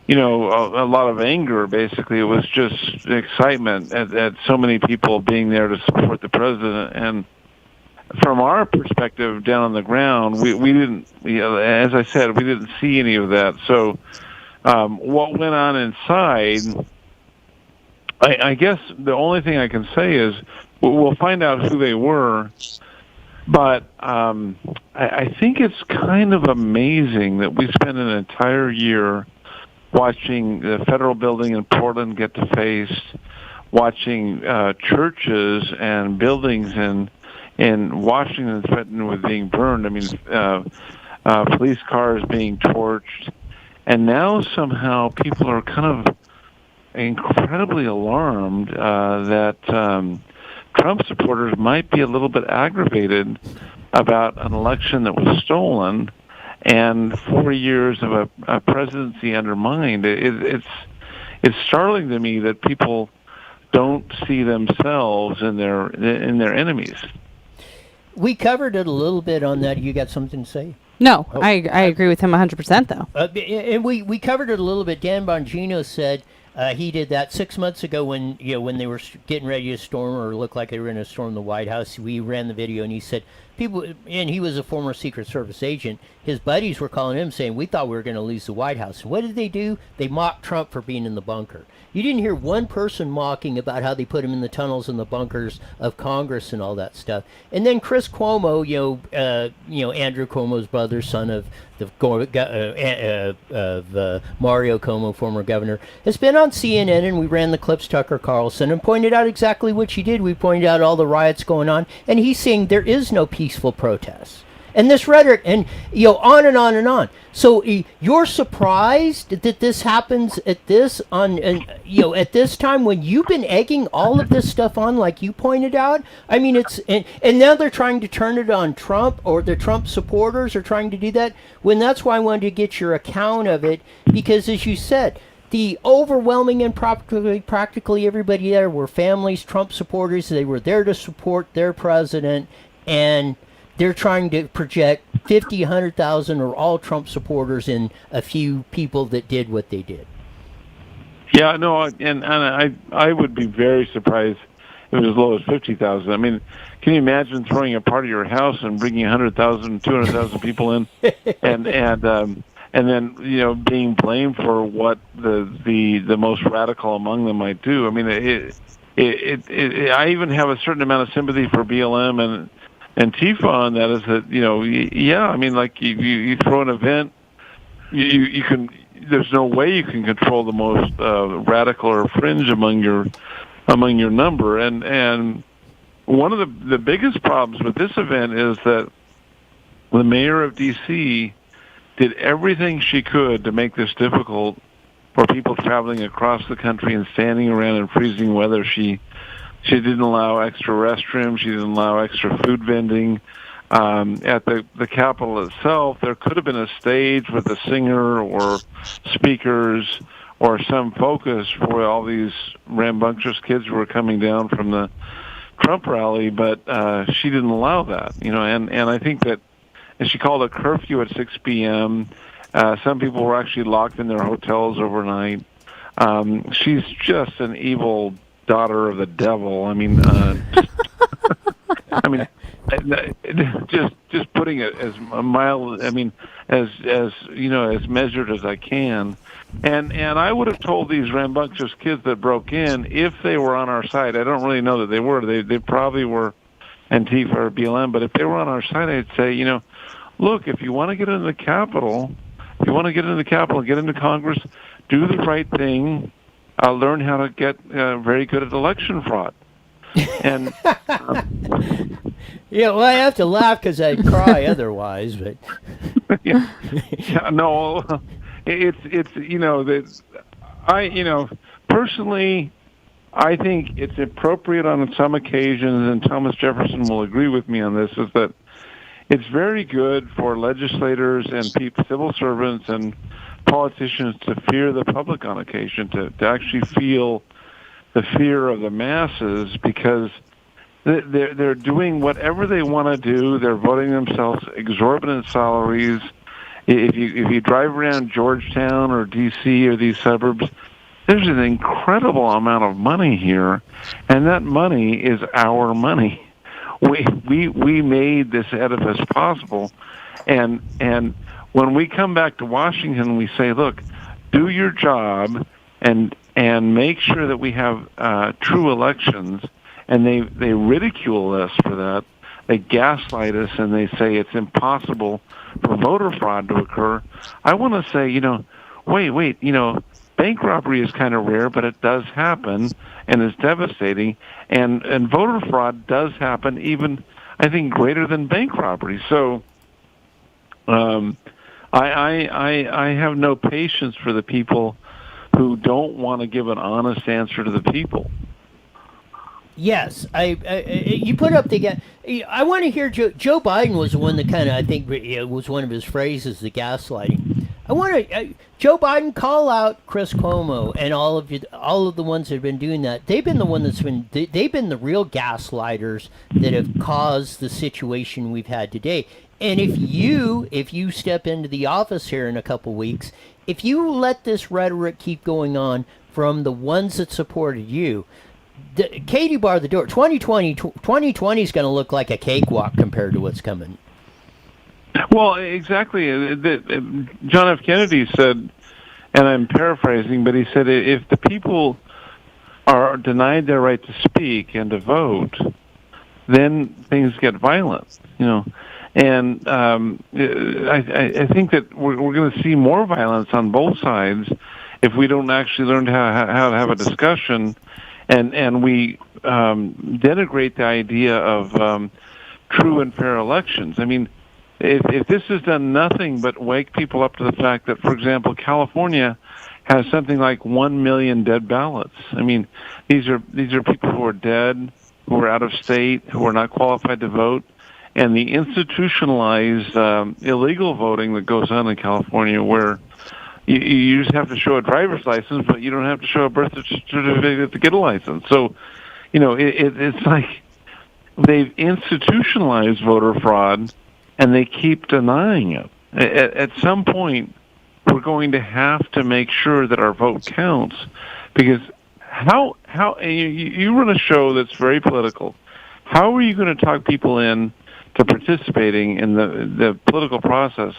a lot of anger. Basically, it was just excitement at so many people being there to support the president. And from our perspective down on the ground, we didn't, as I said, we didn't see any of that. So what went on inside, I guess the only thing I can say is we'll find out who they were. But I think it's kind of amazing that we spent an entire year watching the federal building in Portland get defaced, watching churches and buildings in Washington threatened with being burned. I mean, police cars being torched. And now somehow people are kind of incredibly alarmed that Trump supporters might be a little bit aggravated about an election that was stolen and 4 years of a presidency undermined. It's startling to me that people don't see themselves in their enemies. We covered it a little bit on that. You got something to say? No, I agree with him 100%, though. And we covered it a little bit. Dan Bongino said he did that 6 months ago when they were getting ready to storm or looked like they were going to storm the White House. We ran the video, and he said people, and he was a former Secret Service agent. His buddies were calling him saying, "We thought we were going to lose the White House." And what did they do? They mocked Trump for being in the bunker. You didn't hear one person mocking about how they put him in the tunnels and the bunkers of Congress and all that stuff. And then Chris Cuomo, Andrew Cuomo's brother, son of Mario Cuomo, former governor, has been on CNN, and we ran the clips, Tucker Carlson, and pointed out exactly what she did. We pointed out all the riots going on, and he's saying there is no peaceful protests. And this rhetoric, and on and on and on. So you're surprised that this happens at this time when you've been egging all of this stuff on, like you pointed out. I mean, it's and now they're trying to turn it on Trump, or the Trump supporters are trying to do that. When that's why I wanted to get your account of it, because as you said, the overwhelming and practically everybody there were families, Trump supporters. They were there to support their president, and they're trying to project 50, 100,000 or all Trump supporters in a few people that did what they did. Yeah, no, and I would be very surprised if it was as low as 50,000. I mean, can you imagine throwing a party at your house and bringing 100,000, 200,000 people in, and then being blamed for what the most radical among them might do? I mean, I even have a certain amount of sympathy for BLM and Antifa on that. Is that I mean, like you throw an event, you can. There's no way you can control the most radical or fringe among your number. And one of the biggest problems with this event is that the mayor of D.C. did everything she could to make this difficult for people traveling across the country and standing around in freezing weather. She didn't allow extra restrooms. She didn't allow extra food vending. At the Capitol itself, there could have been a stage with a singer or speakers or some focus for all these rambunctious kids who were coming down from the Trump rally, but she didn't allow that. And I think that, and she called a curfew at 6 p.m. Some people were actually locked in their hotels overnight. She's just an evil daughter of the devil. I mean, just putting it as mild. I mean, as measured as I can. And I would have told these rambunctious kids that broke in, if they were on our side. I don't really know that they were. They probably were Antifa or BLM. But if they were on our side, I'd say, look, if you want to get into the Capitol, get into Congress, do the right thing. Learn how to get very good at election fraud. And well, I have to laugh because I'd cry otherwise. But no, it's personally, I think it's appropriate on some occasions, and Thomas Jefferson will agree with me on this, is that it's very good for legislators and civil servants and politicians to fear the public on occasion, to actually feel the fear of the masses, because they're doing whatever they want to do. They're voting themselves exorbitant salaries. If you drive around Georgetown or D.C. or these suburbs, there's an incredible amount of money here, and that money is our money. We made this edifice possible, and when we come back to Washington, we say, look, do your job and make sure that we have true elections. And they ridicule us for that. They gaslight us, and they say it's impossible for voter fraud to occur. I want to say, wait, bank robbery is kind of rare, but it does happen and is devastating. And voter fraud does happen, even I think greater than bank robbery. So, I have no patience for the people who don't want to give an honest answer to the people. Yes, you put up the guy. I want to hear Joe Biden was the one that kind of, I think, was one of his phrases, the gaslighting. I want to Joe Biden, call out Chris Cuomo and all of the ones that have been doing that. They've been the one they've been the real gaslighters that have caused the situation we've had today. And if you step into the office here in a couple weeks, if you let this rhetoric keep going on from the ones that supported you, Katie barred the door. 2020 is going to look like a cakewalk compared to what's coming. Well, exactly. John F. Kennedy said, and I'm paraphrasing, but he said if the people are denied their right to speak and to vote, then things get violent. And I think that we're going to see more violence on both sides if we don't actually learn how to have a discussion, and we denigrate the idea of true and fair elections. I mean, if this has done nothing but wake people up to the fact that, for example, California has something like 1 million dead ballots. I mean, these are people who are dead, who are out of state, who are not qualified to vote. And the institutionalized illegal voting that goes on in California, where you just have to show a driver's license, but you don't have to show a birth certificate to get a license. So, it's like they've institutionalized voter fraud, and they keep denying it. At some point, we're going to have to make sure that our vote counts, because how you run a show that's very political. How are you going to talk people in to participating in the political process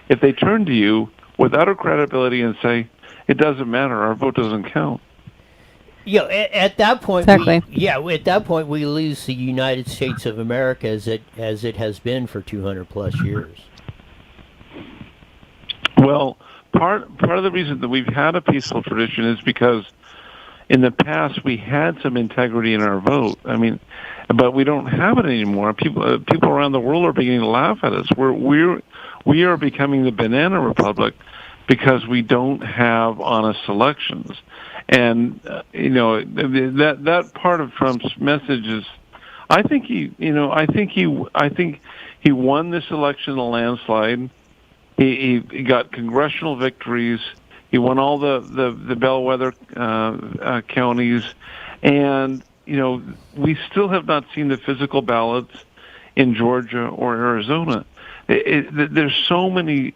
if they turn to you with utter credibility and say, it doesn't matter, our vote doesn't count? At that point, exactly. at that point we lose the United States of America as it has been for 200 plus years. Well, part of the reason that we've had a peaceful tradition is because in the past we had some integrity in our vote. I mean, but we don't have it anymore. People around the world are beginning to laugh at us. We are becoming the banana republic because we don't have honest elections. And that part of Trump's message is, I think he won this election in a landslide. He got congressional victories. He won all the bellwether counties, and we still have not seen the physical ballots in Georgia or Arizona. There's so many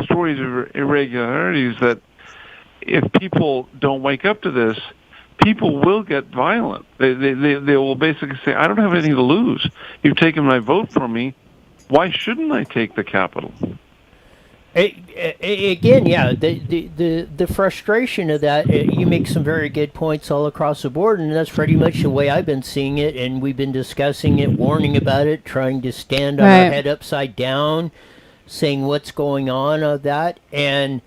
stories of irregularities that if people don't wake up to this, people will get violent. They will basically say, I don't have anything to lose. You've taken my vote from me. Why shouldn't I take the Capitol? Again, the frustration of that, you make some very good points all across the board, and that's pretty much the way I've been seeing it, and we've been discussing it, warning about it, trying to stand on our head upside down, saying what's going on of that. And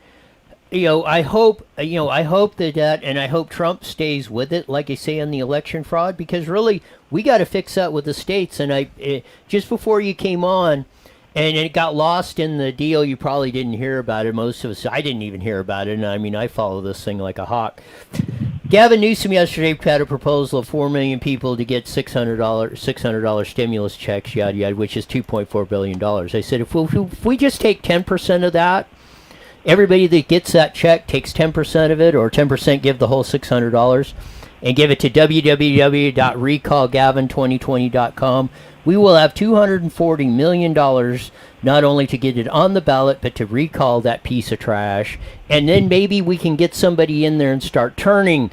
I hope that and I hope Trump stays with it, like I say, on the election fraud, because really we got to fix that with the states. And just before you came on, and it got lost in the deal, you probably didn't hear about it. Most of us, I didn't even hear about it, and I mean, I follow this thing like a hawk. Gavin Newsom yesterday had a proposal of 4 million people to get $600 stimulus checks, yada yada, which is $2.4 billion. I said, if we just take 10% of that, everybody that gets that check takes 10% of it, or 10% give the whole $600, and give it to www.recallgavin2020.com. We will have $240 million, not only to get it on the ballot, but to recall that piece of trash. And then maybe we can get somebody in there and start turning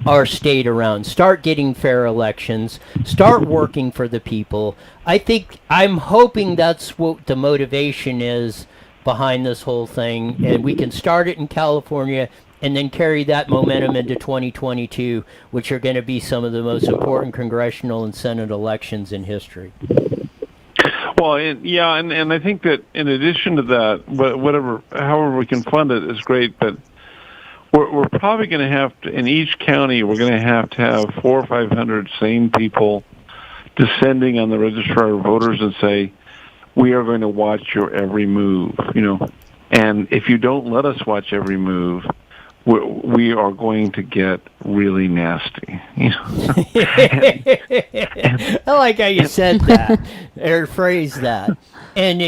our state around, start getting fair elections, start working for the people. I'm hoping that's what the motivation is behind this whole thing. And we can start it in California and then carry that momentum into 2022, which are going to be some of the most important congressional and Senate elections in history. Well, and I think that in addition to that, however we can fund it is great, but we're probably going to have to, in each county, we're going to have 400 or 500 sane people descending on the registrar of voters and say, we are going to watch your every move, and if you don't let us watch every move, we are going to get really nasty. I like how you said that, or phrased that. And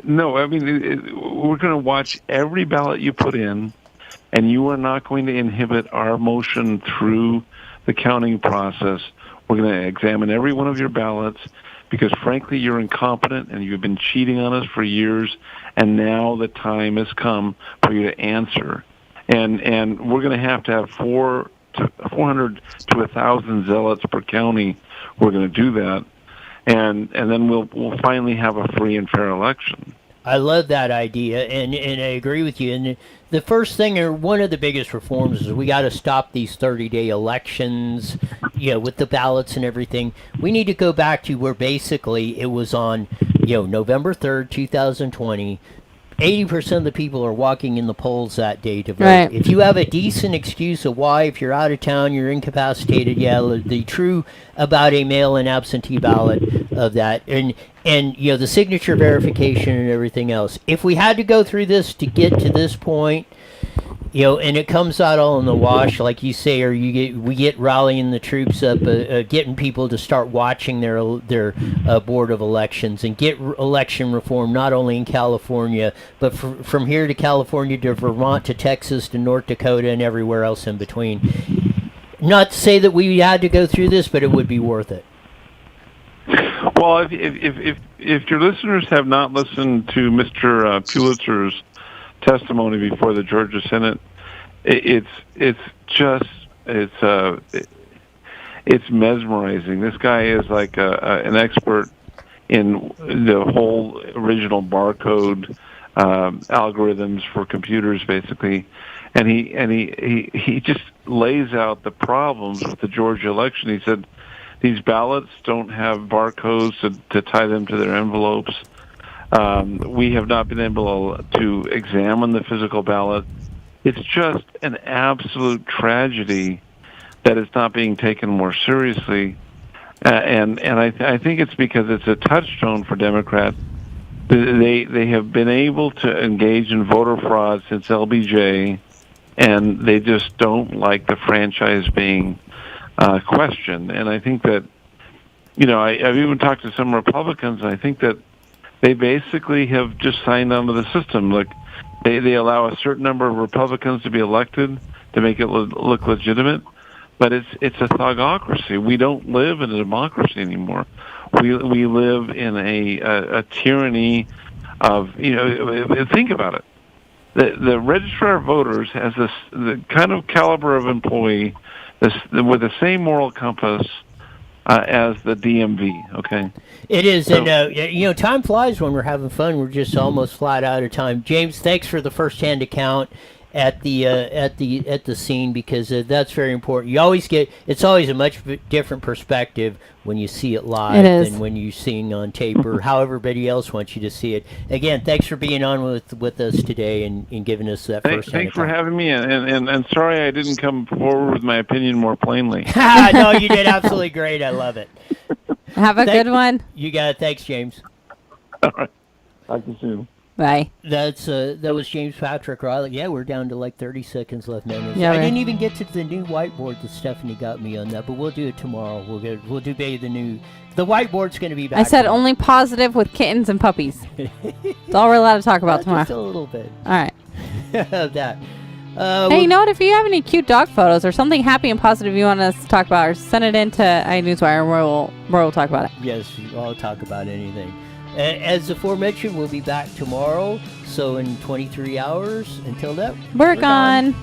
no, I mean, we're going to watch every ballot you put in, and you are not going to inhibit our motion through the counting process. We're going to examine every one of your ballots because, frankly, you're incompetent and you've been cheating on us for years, and now the time has come for you to answer. And we're going to have 400 to 1,000 zealots per county. We're going to do that, and then we'll finally have a free and fair election. I love that idea, and I agree with you. And the first thing, or one of the biggest reforms, is we got to stop these 30-day elections, with the ballots and everything. We need to go back to where basically it was on, November 3rd, 2020. 80% of the people are walking in the polls that day to vote. Right. If you have a decent excuse of why, if you're out of town, you're incapacitated, the true about a mail-in absentee ballot of that, and the signature verification and everything else. If we had to go through this to get to this point, and it comes out all in the wash, like you say, or we get rallying the troops up, getting people to start watching their board of elections and get election reform not only in California, but from here to California to Vermont to Texas to North Dakota and everywhere else in between. Not to say that we had to go through this, but it would be worth it. Well, if your listeners have not listened to Mr. Pulitzer's testimony before the Georgia Senate, it's mesmerizing. This guy is like an expert in the whole original barcode algorithms for computers, basically, and he just lays out the problems with the Georgia election. He said these ballots don't have barcodes to tie them to their envelopes. We have not been able to examine the physical ballot. It's just an absolute tragedy that it's not being taken more seriously. And I think it's because it's a touchstone for Democrats. They have been able to engage in voter fraud since LBJ, and they just don't like the franchise being questioned. And I think that, I've even talked to some Republicans, and I think that they basically have just signed on to the system. Look, they allow a certain number of Republicans to be elected to make it look legitimate, but it's a thugocracy. We don't live in a democracy anymore. We live in a tyranny of, think about it. The registrar of voters has the kind of caliber of employee with the same moral compass as the DMV, okay? It is, so, and time flies when we're having fun. We're just almost flat out of time. James, thanks for the first-hand account at the scene, because that's very important. It's always a much different perspective when you see it live than when you're seeing on tape or how everybody else wants you to see it. Again, thanks for being on with us today and giving us that first. Thanks for having me, and sorry I didn't come forward with my opinion more plainly. No, you did absolutely great. I love it. Have a good one. You got it. Thanks, James. All right. Talk to you soon. Bye. That was James Patrick Riley. Yeah, we're down to like 30 seconds left, man. Yeah, I didn't even get to the new whiteboard that Stephanie got me on that, but we'll do it tomorrow. We'll do the whiteboard's going to be back. I said tomorrow. Only positive with kittens and puppies. That's all we're allowed to talk about tomorrow. Just a little bit. All right. That. Hey, you know what? If you have any cute dog photos or something happy and positive you want us to talk about, or send it in to Newswire and we'll talk about it. Yes, I'll talk about anything. As aforementioned, we'll be back tomorrow. So in 23 hours. Until then, we're gone.